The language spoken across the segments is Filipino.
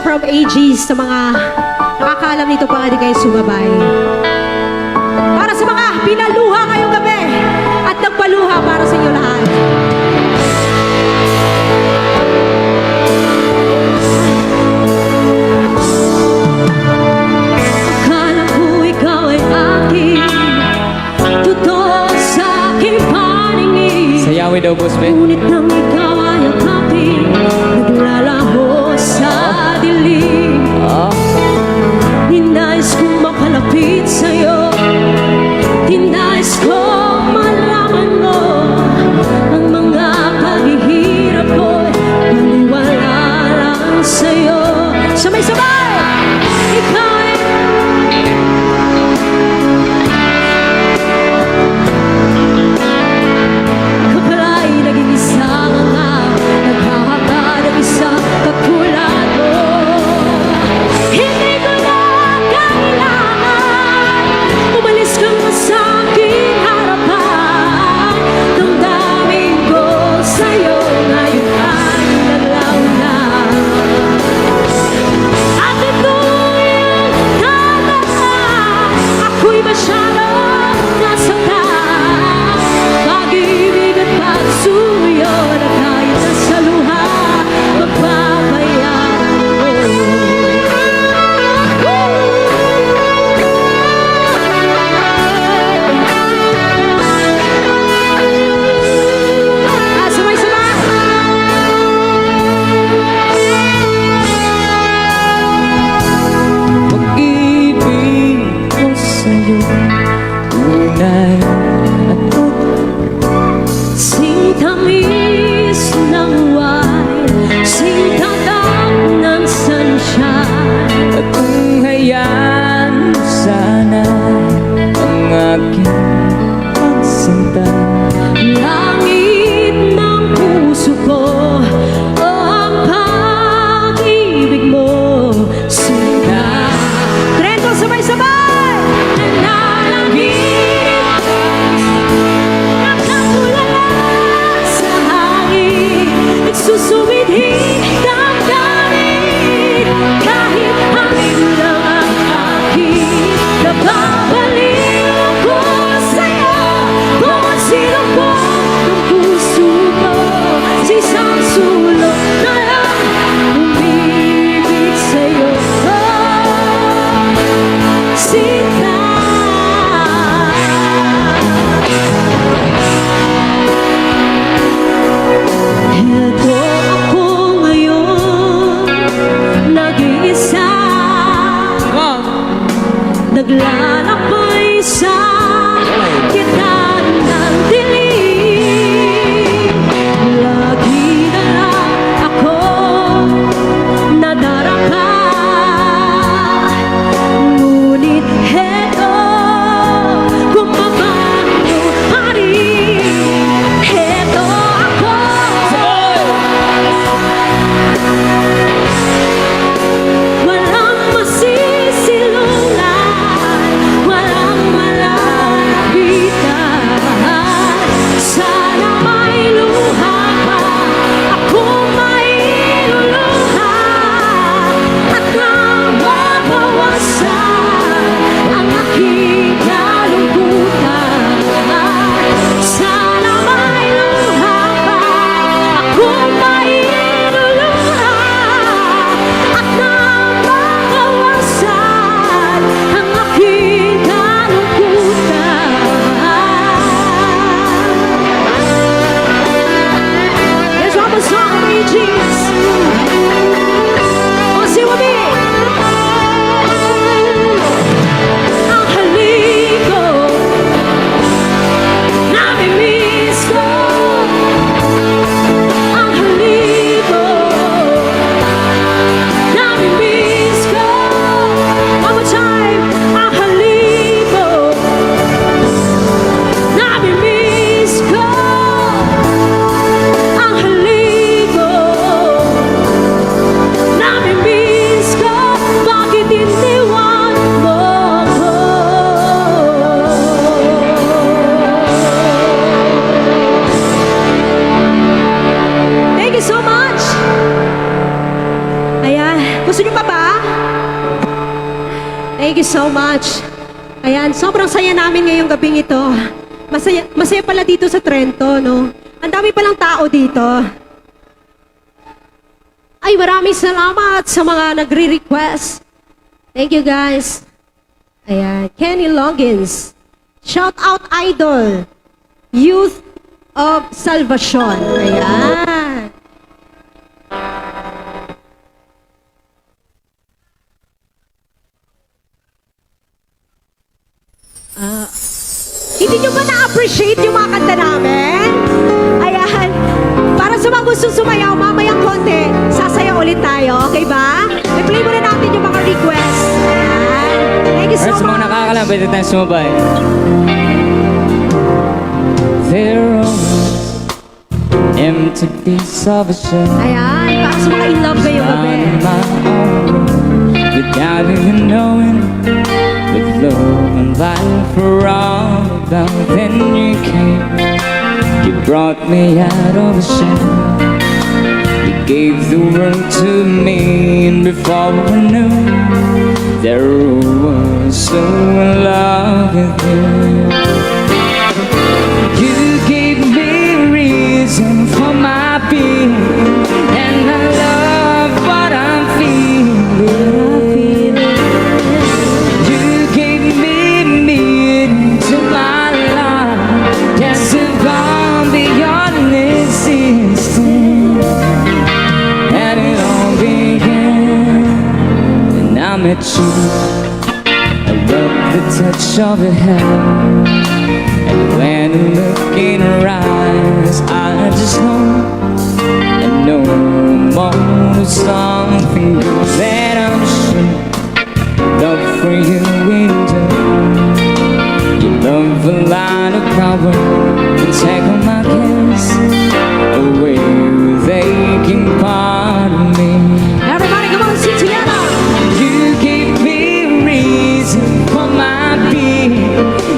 from ages sa mga nakakaalam nito pa nga di kayo sumabay. Para sa mga pinaluha ngayong gabi at nagpaluha para sa inyo lahat. Akala ko ikaw ay aking totoo sa aking paningin. Sayawi daw, boss, be. Ngunit nang ikaw ay akapin, naglalaho sa dilim. Ninais kong makalapit sa'yo, ninais kong malaman mo ang mga paghihirap ko'y maniwala lang sa'yo. Sabay-sabay! Ikaw ay kapala'y naging isa nga naghahangad ang isang katulad mo. Hindi ko na kailangan umalis ka na sa aking harapan. Damdamin ko sa'yo ngayon ay naglaw na. At Gusto nyo pa ba? Thank you so much. Ayan, sobrang saya namin ngayong gabing ito. Masaya pala dito sa Trento, no? Ang dami palang tao dito. Ay, maraming salamat sa mga nagre-request. Thank you, guys. Ayan, Kenny Longins. Shout out, Idol. Youth of Salvacion. Ayan. Hindi nyo ba na-appreciate yung mga kanta namin? Ayan. Para sa mga gustong sumayaw, mamayang konti, sasayaw ulit tayo. Okay ba? I-play muna natin yung mga requests. Ayan. Thank you so Sa mga much. nakakalam, pwede tayong sumabay. There are empty piece of a shell Ayan. Para sa mga in love ngayong gabi. on my own, without even knowing, with love and life for all about. Then you came, you brought me out of the shell. You gave the world to me, and before I knew, there was so in love with you. You gave me reason for my being, and I love what I'm feeling. You gave me meaning to my life, yes, above beyond existence. And it all began when I met you. I love the touch of your hair, and when I look in her eyes, I just know more of something good that I'm sure. Love for you into your love a lot of power, and take all my cares away with aching part of me. Everybody, come on, sing together. You gave me reason for my being,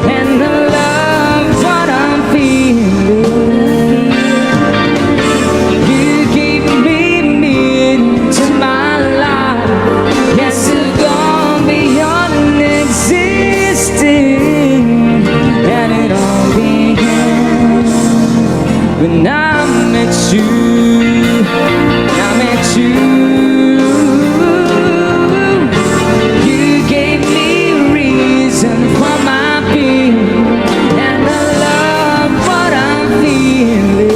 and I love what I'm feeling. You gave me meaning to my life, yes, it's gone beyond existing. And it all began when I met you. I met you. You gave me reason for my being, and I love what I'm feeling.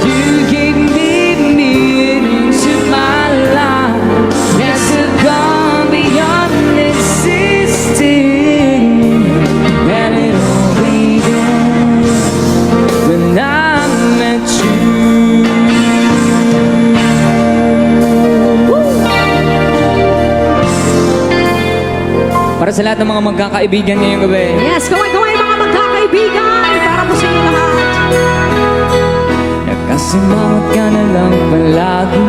You gave me meaning to my life, yes, it's gone beyond existing. And it all began when I met you. Para sa lahat ng mga magkakaibigan ngayong gabi. Yes, kaway-kaway mga magkakaibigan. Para po sa inyo lahat. Nagkasimawat ka na lang palagi,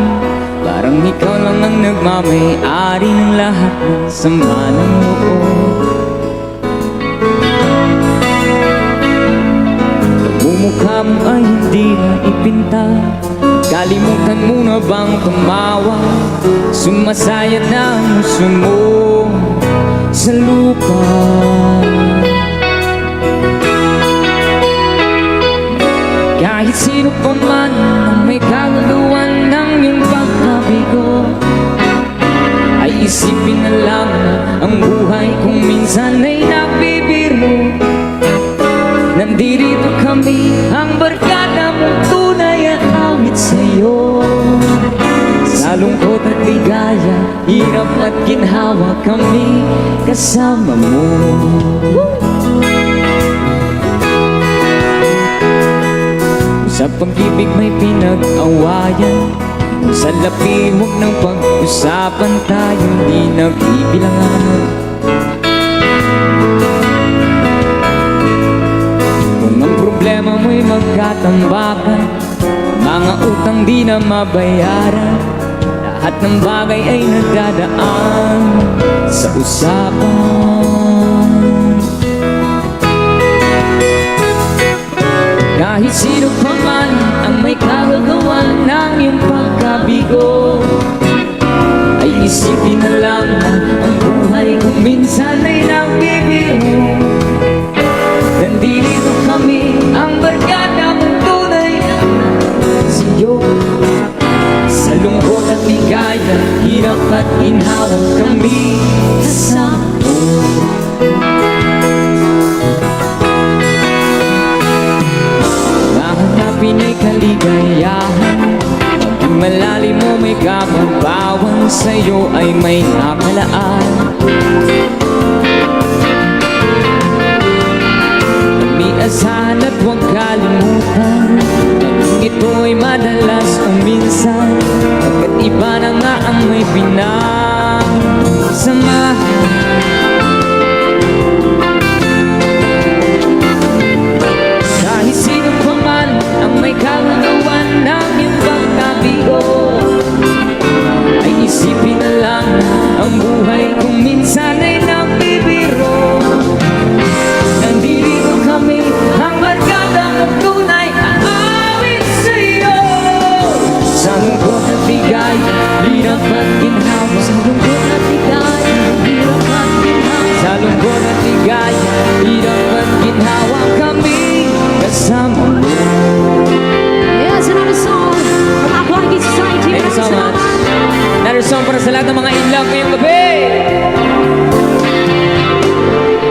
parang ikaw lang ang nagmamay-ari ng lahat ng sama ng loob. Pagmumukha mo ay hindi na ipinta, kalimutan mo na bang tumawa? Sumasayat na ang puso mo sa lupa. Kahit sino pa man ang may kaguluhan ng iyong pagkabigo, ay isipin na lang ang buhay kung minsan ay nagbibiro. Nandito kami, ang barkada mong tunay at awit sa'yo. Sa lungkot at ligaya, hirap at ginhawa, kami kasama mo. Sa pag-ibig may pinag-awayan, sa lapimog ng pag-usapan tayo di nagbibilangan. Kung ang problema mo'y magkatambakan, mga utang di na mabayaran, lahat ng bagay ay nagdadaan sa usapan. Kahit sino pa man ang may kagagawan ng iyong pagkabigo, Sa lungkot at ligaya, hirap at ginhawa kami kasama. Mahanapin ay kaligayahan, pag malalim mo may kapabawan, sa'yo ay may nakalaan. Umiasahan at huwag kalimutan, pag ito'y madalas o minsan, pagkat iba na nga ang may pinagsamahan. Kahit sino pa man ang may kagagawan ng iyong pagkabigo, ay isipin na lang ang buhay kung minsan ay nabibiro. Nandito kami ang barkadang at tunay aawit sa'yo. Sa lungkot at bigay, hirap at ginhawa. Sa lungkot at bigay, hirap at ginhawa. Sa lungkot at bigay, hirap at ginhawa kami kasama mo. Yes, another song from Aquatic Society. Thank you so Maraming much. salamat. Another song para sa lahat ng mga in love ngayong gabi.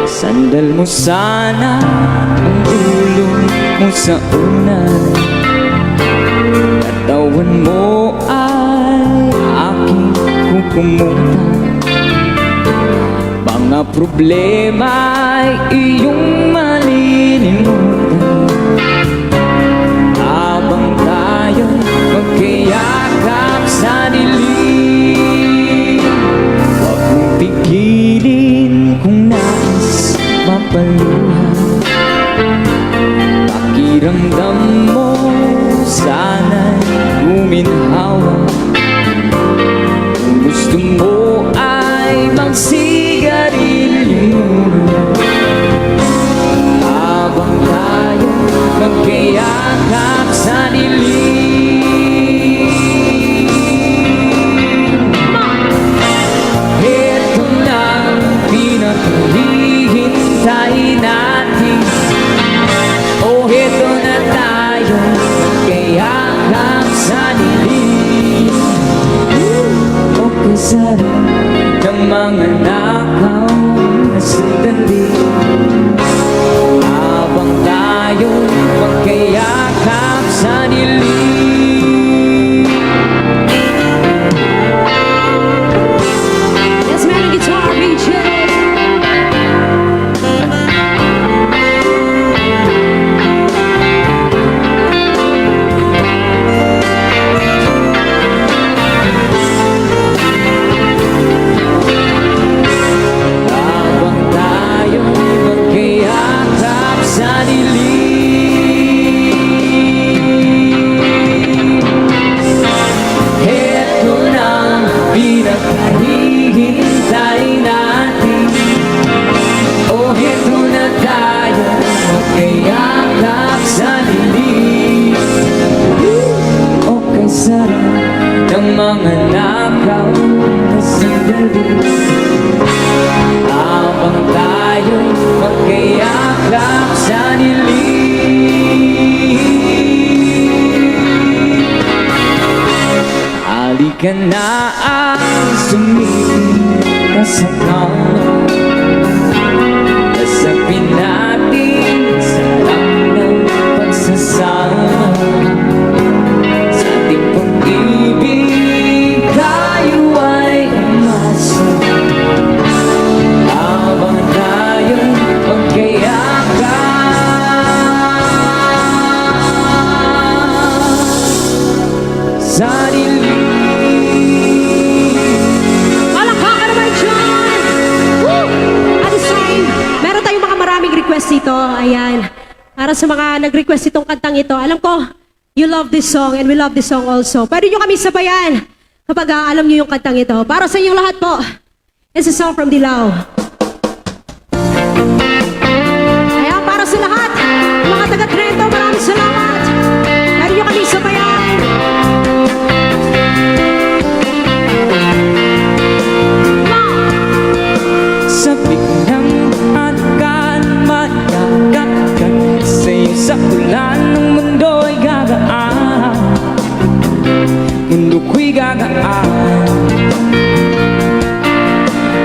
Sandal mo sana ang ulo mo sa unan, katawan mo ay aking kukumutan. Mga problema ay iyong malilimutan, habang tayo magkayakap sa dilim. Huwag mong pigilin kung nais mapaluha, pakiramdam mo sana'y guminhawa. Kung gusto mo ay magsigarilyo habang tayo magkayakap sa dilim. Ito na ang pinaghihintay natin. Oh, ito na tayo magkayakap sa dilim. Oh, kasarap ng mga nakaw na sandali, habang tayo magkayakap sa dilim. Yes, man, guitar, BJ. Habang tayo magkayakap sa dilim. Ito na ang pinaghihintay natin. Oh, ito na tayo magkayakap sa dilim. Oh, kasarap ng mga nakaw na sandali, habang tayo magkayakap sa dilim. Halika na ang sumipin ka sa kama, nasapin natin sa sarap ng pagsasama. Sa ating pag-ibig tayo ay umasa, habang tayo magkayakap sa dilim. Palakpakan naman dyan! Woo! At the same, meron tayong mga maraming request dito. Ayan. Para sa mga nag-request itong kantang ito. Alam ko, you love this song and we love this song also. Pwede nyo kami sabayan kapag alam nyo yung kantang ito. Para sa inyong lahat po, it's a song from Dilaw. Ayan, para sa lahat, mga taga-Trento, maraming salamat. Pwede nyo kami sabayan. Sa biglang akan mayakap ka, sa'yo sa ulan ng mundo'y gagaan. Mundo ko gagaan.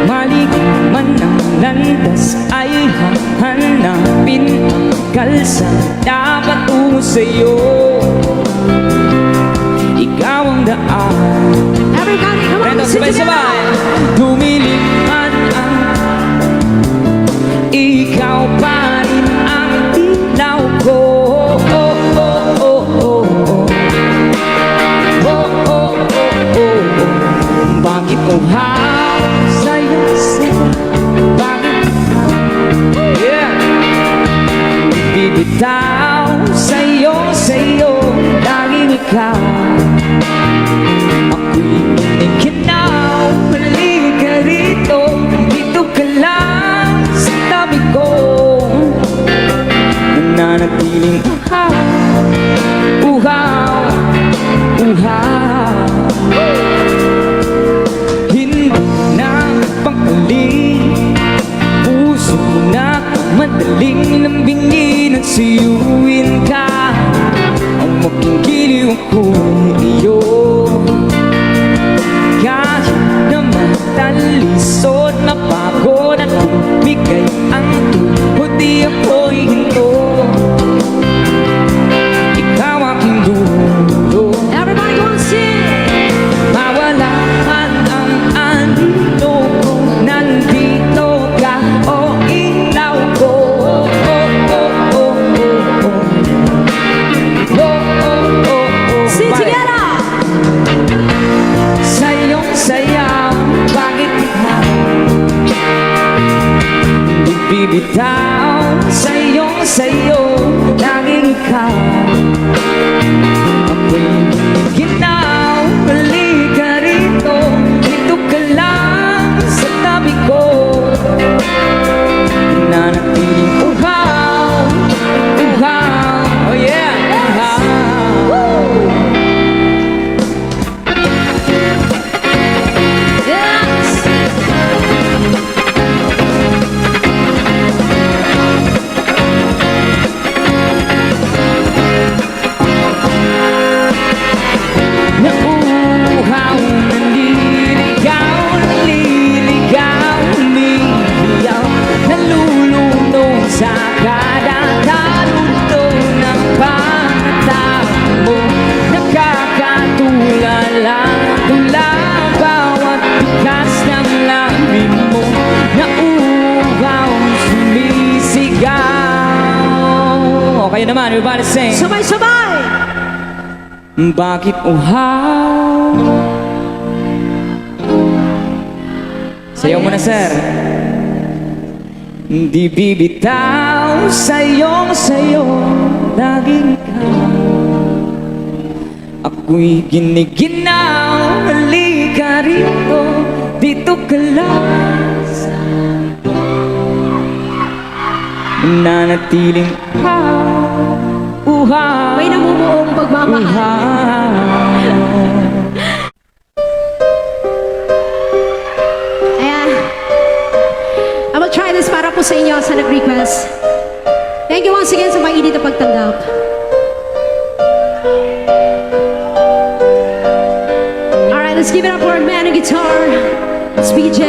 Maligo man ang landas ay hahanapin ang kalsada patungo sa'yo. Ikaw ang daan. Everybody, come on, Rento, sing together. sabay-sabay. Dumilim man ang ikaw pa rin ang ilaw ko. Oh, oh, oh, oh, oh. Oh, oh, oh, oh. Bakit uhaw sa'yo sila? Bakit? Yeah. Bibitaw sa'yo, sa'yo, laging ikaw. Ako'y inikinaw, halika rito, dito ka lang sa tabi ko. Nananatiling uhaw, uhaw, uhaw. Hindi na pangkaling, puso na madaling lambingin at siyuin ka. Ang mapagiliw ko'y iyo. Kahit naman talisod na pagod at bigay ang tuhod, di ako'y hinto. Ikaw aking dulo. Everybody, go on, sing. Mawala man ang anino ko, nandito ka, o ilaw ko. Oh, oh, oh, oh, oh, oh. Oh, oh, oh, oh. Sing Bye. together. Sa iyong sayaw, bakit ikaw di bibitaw? Sa iyong sayo, laging ikaw. Ako'y ginaw, halika rito, dito ka lang sa tabi ko. Nanatiling uhaw, uhaw, oh yeah, uhaw. Yes. Nauuhaw, naliligaw, naliligaw, umiiyaw, nalulunod sa kada talunto ng pangatao mo. Nakakatulala, tula bawat bigas ng labi mo. Nauuhaw, sumisigaw. Okay naman, everybody sing. Sabay-sabay. Bakit uhaw? Sayaw mo na, sir. Di bibitaw sa'yo, laging ikaw. Ako'y giniginaw, halika rito, dito ka lang sa nanatiling uhaw, uhaw. May namumuong pagmamahal. Ayan. I will try this para po sa inyo sa nag-request. Thank you once again sa mainit na pagtanggap. Alright, let's give it up for our man on guitar. It's BJ.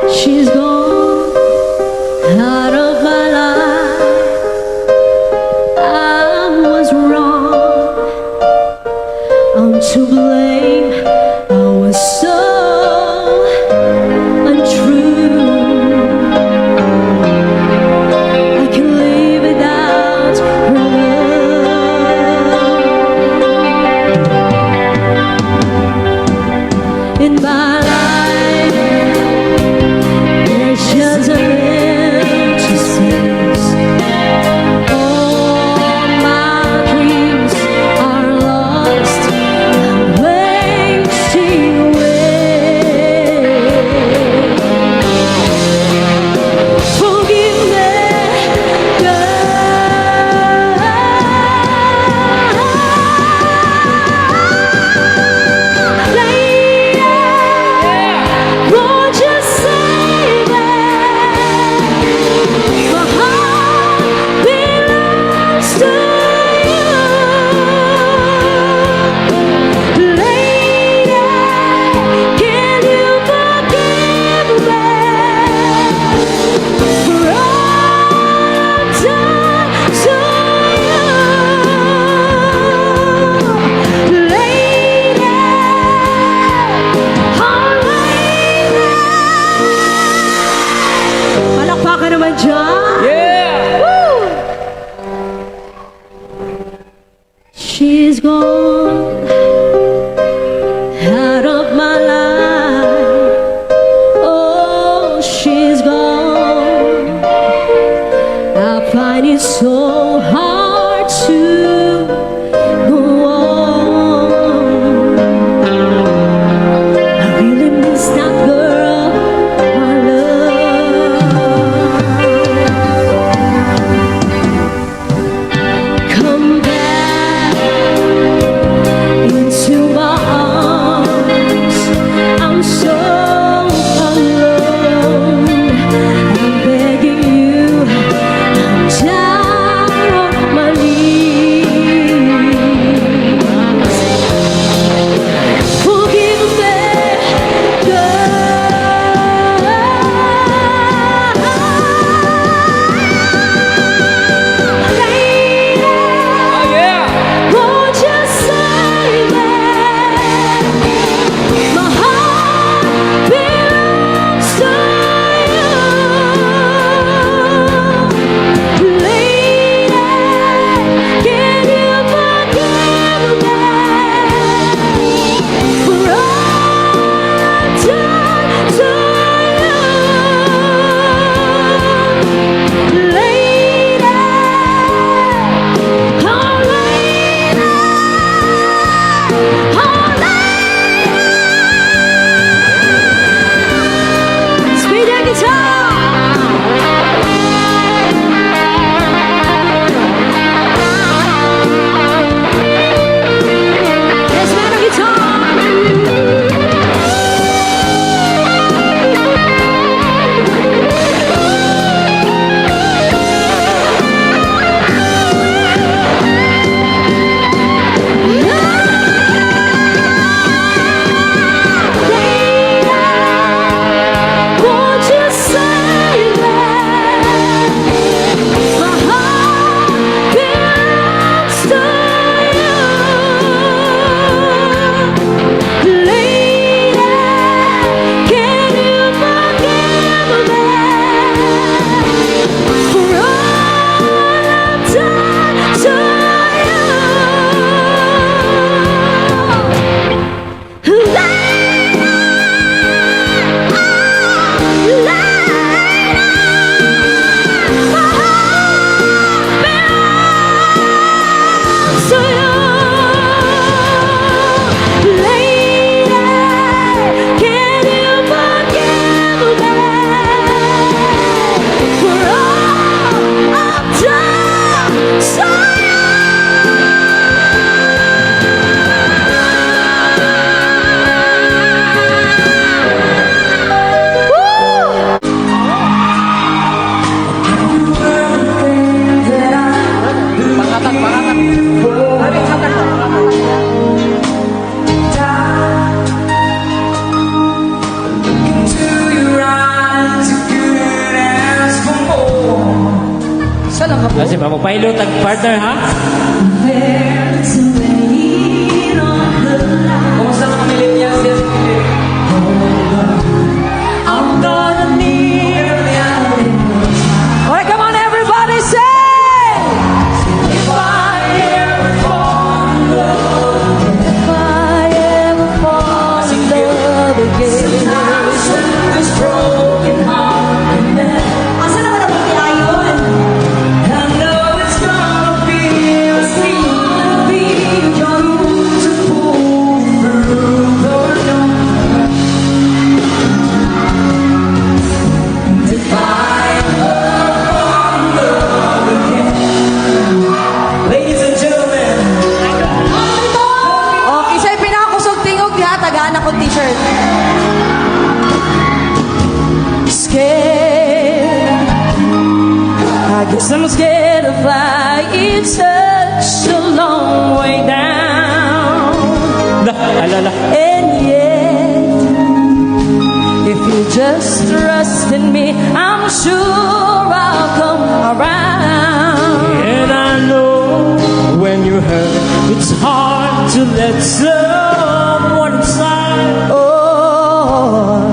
She's gone out of my life. I was wrong. I'm to blame. I was so untrue. I can live without her love. Sige ba, magpahilo tag partner, ha? Kumusta mga millennials yan? I'm gonna need Alright, come on everybody, sing! if I ever fall in love. If I ever fall in love again. This broken heart and then Asa naman ang pagkayon? I know it's gonna be a to pull through the dark. And if I ever fall in love again, ladies and gentlemen, Oh, isa'y pinakusog tingog diha, tagaan ako t-shirt. Scared, I guess I'm scared to fly. It's such a long way down. alala. And yet, if you just trust in me, I'm sure I'll come around. And I know when you hurt, it's hard to let someone inside. Oh,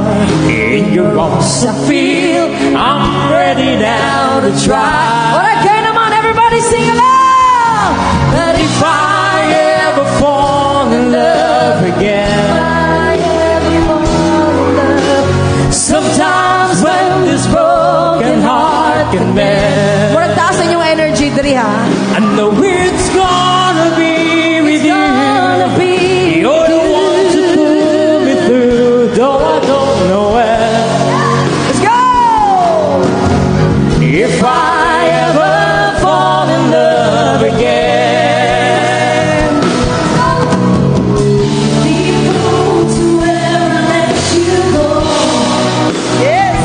In your arms, I feel I'm ready now to try. alright, okay naman, everybody sing along. But if If I ever fall in love again, I ever fall in love, sometimes when this broken heart can mend, murag taas na yung energy diri ha. I know it's gonna be with you. Gonna be You're the one to pull me through, though I don't know when. Let's go! If I ever fall in love again, Yes!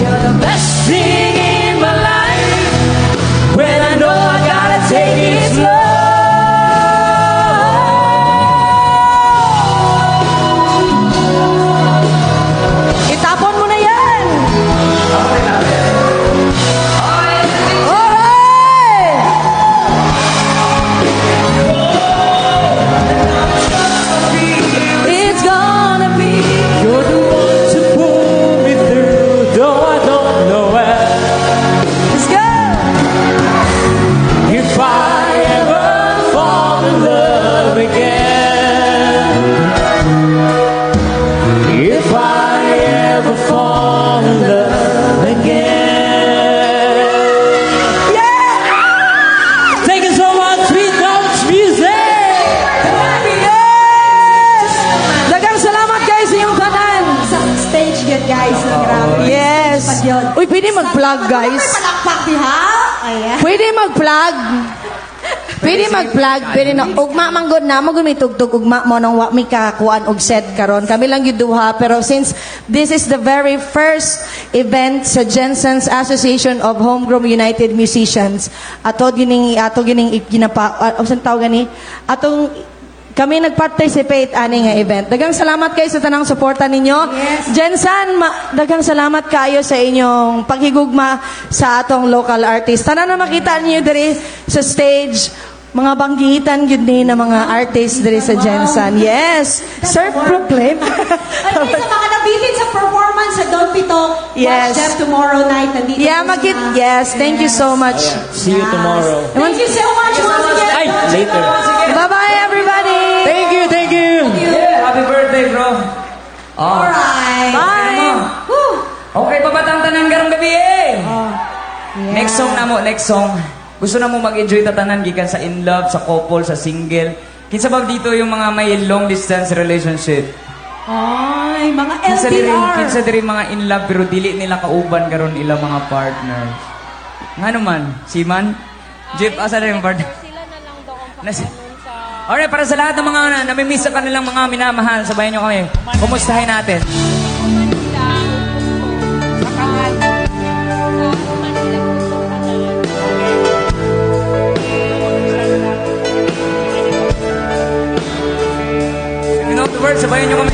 you're the best thing in my life. When I know I gotta take it slow. Itapon mo na yan! Alright! It's gonna be You're the one to pull me through, though I don't know when. Let's go! If I ever fall in love again, if I ever fall in love again. Yeah! Thank you so much, Sweet Notes Music! Yes! Dagang salamat guys sa inyong tanan. Sa stage yun, guys. Grabe. Yes. Uy, pwede mag-plug guys. Palakpak diha. Ayan. Pwede mag-plug. Pwede mag-plug, pwede na ugma manggod na mo may tugtog ugma mo nang wa mi kakuan og set karon. Kami lang gyud duha pero since this is the very first event sa Jensen's Association of Homegrown United Musicians, ato gining ginapa usan tawag gani atong kami nag-participate ani nga event. Dagang salamat kayo sa tanang suporta ninyo. Yes. Jensen, dagang salamat kayo sa inyong paghigugma sa atong local artist. Tanan na makita niyo diri sa stage, mga banggitan gyud ni na mga artist diri sa Jensen. Yes. Self-proclaim. At least sa mga nabitin sa performance sa Don Pito, Yes. watch them tomorrow night. Nandito Yeah, po magit. sila. Yes, thank you so much. See you tomorrow. Thank you so much once again. Ay, later. Bye-bye everybody. Thank you, thank you. Yeah, happy birthday, bro. Oh. Alright. Bye. Woo. Okay, pabatang tanang garong gabi eh. Next song na mo, next song. Gusto na mo mag-enjoy tatanan gikan sa in love, sa couple, sa single. Kinsa ba dito yung mga may long distance relationship? Ay, mga Kinsa diri, LDR. kinsa diri mga in love pero dili nila kauban karon ila mga partners. Ngano man? Si Man? Jeep, asa na yung partner? Sila na lang daw ang Nasi- pakanon sa... Alright, para sa lahat ng mga namimiss sa kanilang mga minamahal, sabayan nyo kami. Kumustahin natin. Manila, gusto. Sa Manila, gusto ka na. You know the words, sabayan nyo kami.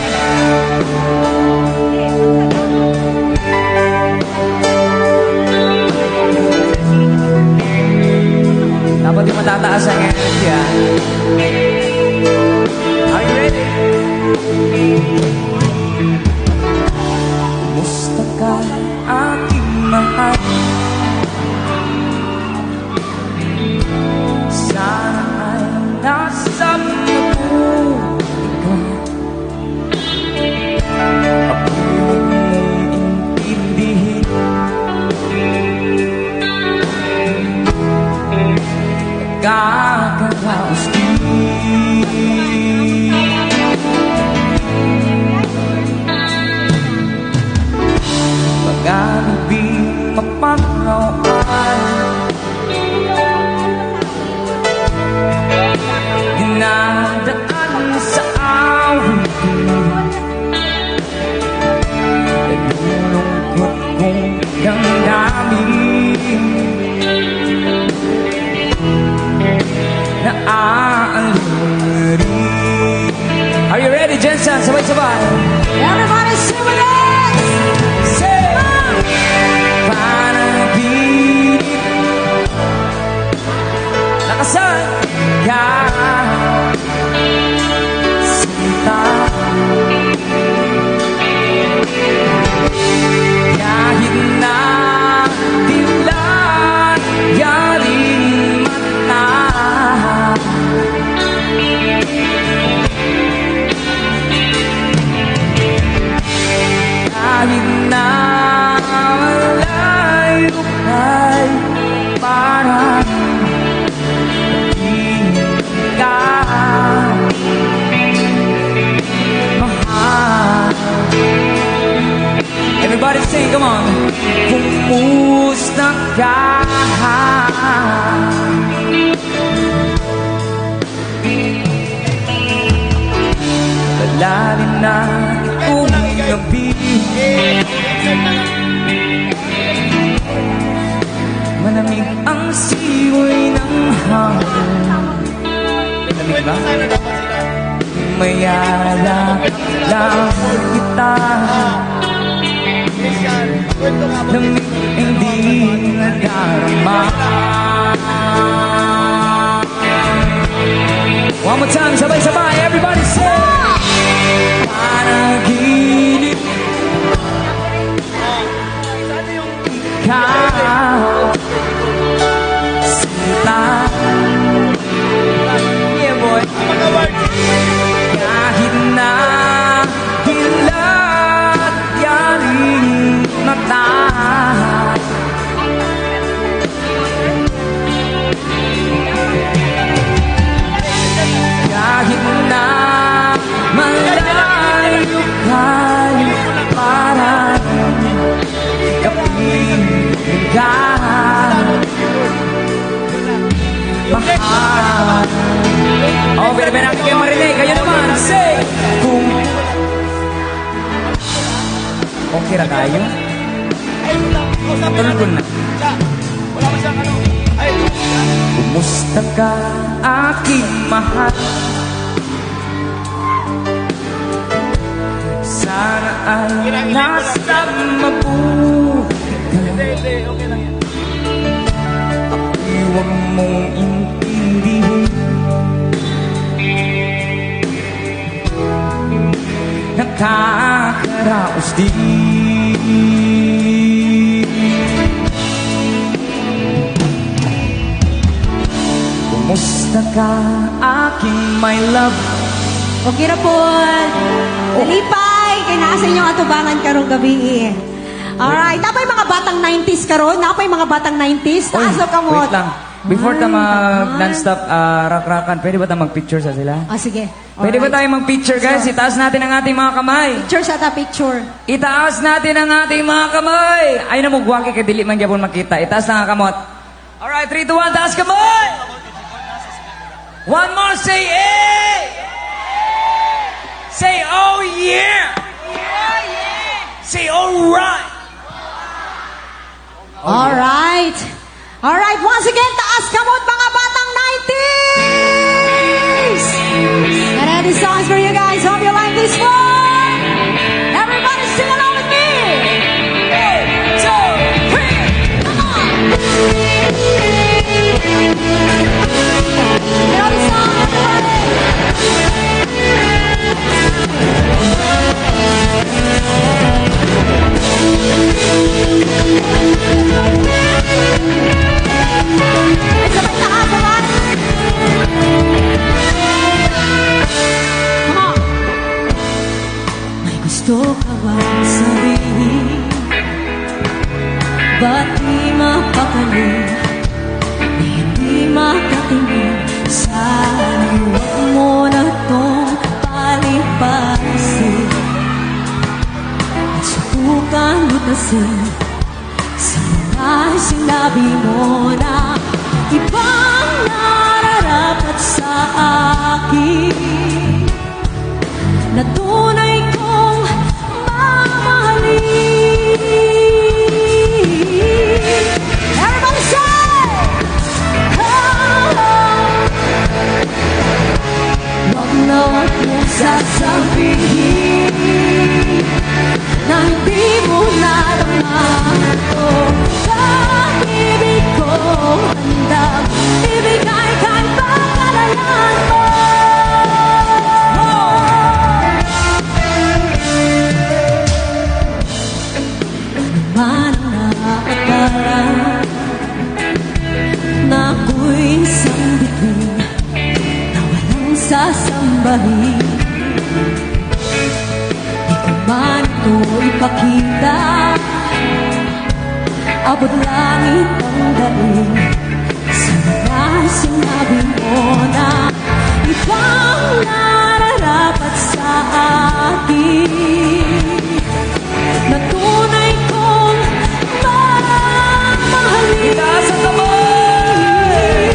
mapanaw ay dinadaan sa awit nalulungkot kong damdamin na aaliri. Are you ready, Jensen? Sabay-sabay. Everybody sing with us! Say, panaginip nakasan ka sinta kahit na dilat yaring mata kahit na malayo ay parang ka mahal. Everybody sing, come on. Kumusta ka? Lalim na itong gabi malamig ang siwoy ng hangin. Malamig ba? Mayalak lang kita lamig hindi nadarama. One more time, sabay-sabay, everybody say panaginip ikaw sinta. Yeah, boy. Kahit na dilat yaring mata kahit na malayo kayo parang kapiling ka mahal. Oh, bener-bener natin kayo marinig. Kayo naman, say kung okay ra tayo. Tulog ko na. Kumusta ka, aking mahal? Sana ay nasa mabuti ka. Ako'y huwag mong intindihin nakakaraos din. Kumusta ka, aking my love? Okay na po. Nalipay, kaya nasa inyong atubangan karong gabi. Alright, napay mga batang 90s karon, napay mga batang 90s. Taas ka mo. Wait lang. Before ta mag non-stop rak-rakan, pwede ba tayo mag-picture sa sila? Ah, sige. Pwede ba tayo mag-picture, guys? Itaas natin ang ating mga kamay. Picture sa ta picture. Itaas natin ang ating mga kamay. Ay na mugwaki kay dili man gyapon makita. Itaas na nga kamot. Alright, 3, 2, 1, taas kamay! One more, say eh! Say oh yeah! Say alright! Alright. Alright, once again, taas kamot mga batang 90s! And that is songs for you guys. Hope you like this one. Everybody sing along with me. 1, 2, 3! Come on. You know the song, everybody. Ay, sabay taas, sabay. Come on. May gusto ka bang sabihin? Ba't di mapakali? Di hindi makatingin sa liwag mo na tong palipasin at subukan lutasin sa mga dahil sinabi mo na ibang nararapat sa akin, na tunay kong mamahalin. Everybody say! Wag na wag mong sasabihin na hindi mo naramdaman ito. Pag-ibig ko handang ibigay kahit pagkalayan mo. Ano man ang nakakara na ako'y isang bituin na walang sasambahin. Di ko man ito ipakita, abot langit ang daig. Sana sinabi mo na ibang nararapat sa akin, na tunay kong mamahalin. Itaas ang kamay!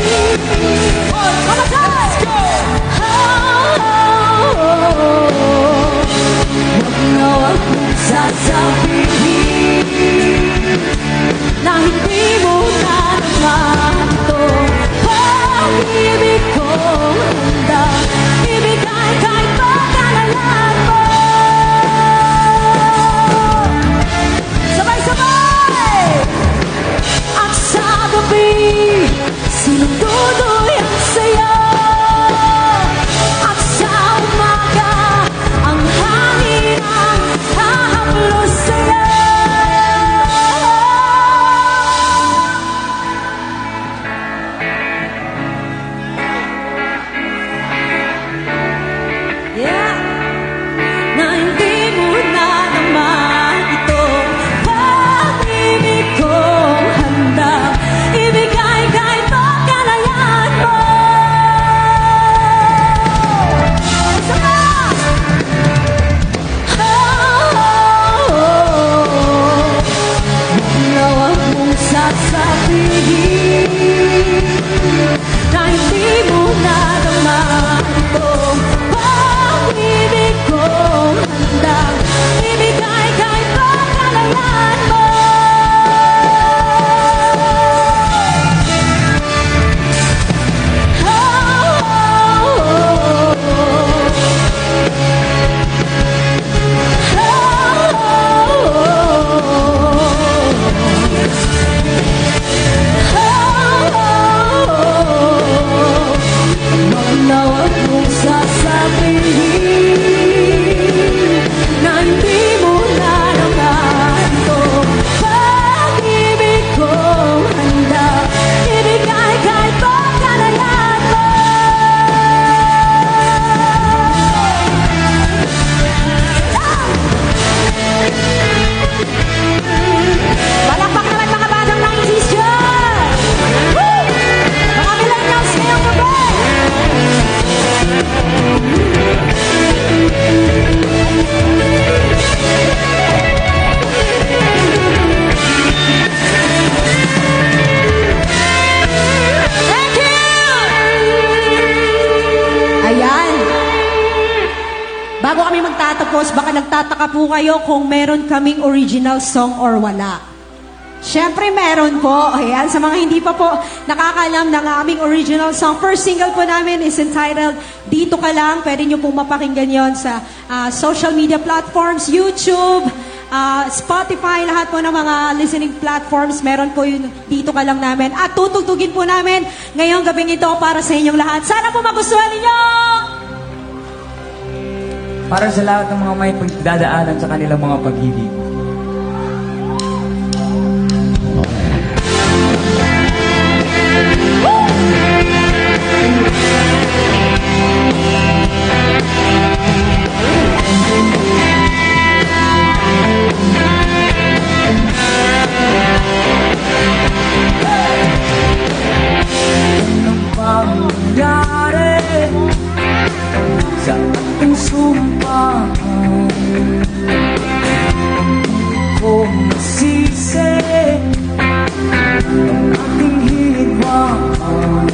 Let's go! Wag na wag mong sasabihin na hindi mo naman ito. Pag-ibig ko handa ibigay kahit pagkalalan mo. Sabay-sabay! At sa gabi, sinutuloy ang saya. At sa umaga, ang hangin ang hahaplos sa'yo. Yeah. Na hindi mo na naman ito. Pag-ibig ko handa ibigay kahit pagkalayan mo. Sama! Wag na wag mong sasabihin na hindi mo na naman ito. Pag-ibig ko handang ibigay kahit pagkalayan mo. Wag na wag mong sasabihin na hindi mo na naman ito. Pag-ibig ko handa ibigay kahit pagkalayan mo. Palakpak naman mga batang 90s dyan! Woo! Mga millennials ngayong gabi! Thank you! Ayan. Bago kami magtatapos, baka nagtataka po kayo kung meron kaming original song or wala. Siyempre meron po. Ayan, sa mga hindi pa po nakakalam ng aming original song, first single po namin is entitled Dito Ka Lang. Pwede nyo pong mapakinggan yon sa social media platforms, YouTube, Spotify, lahat po ng mga listening platforms. Meron po yun Dito Ka Lang namin. At tutugtugin po namin ngayong gabing ito para sa inyong lahat. Sana po magustuhan ninyo! Para sa lahat ng mga may pagdadaanan sa kanilang mga pag-ibig. Ang ating higwaan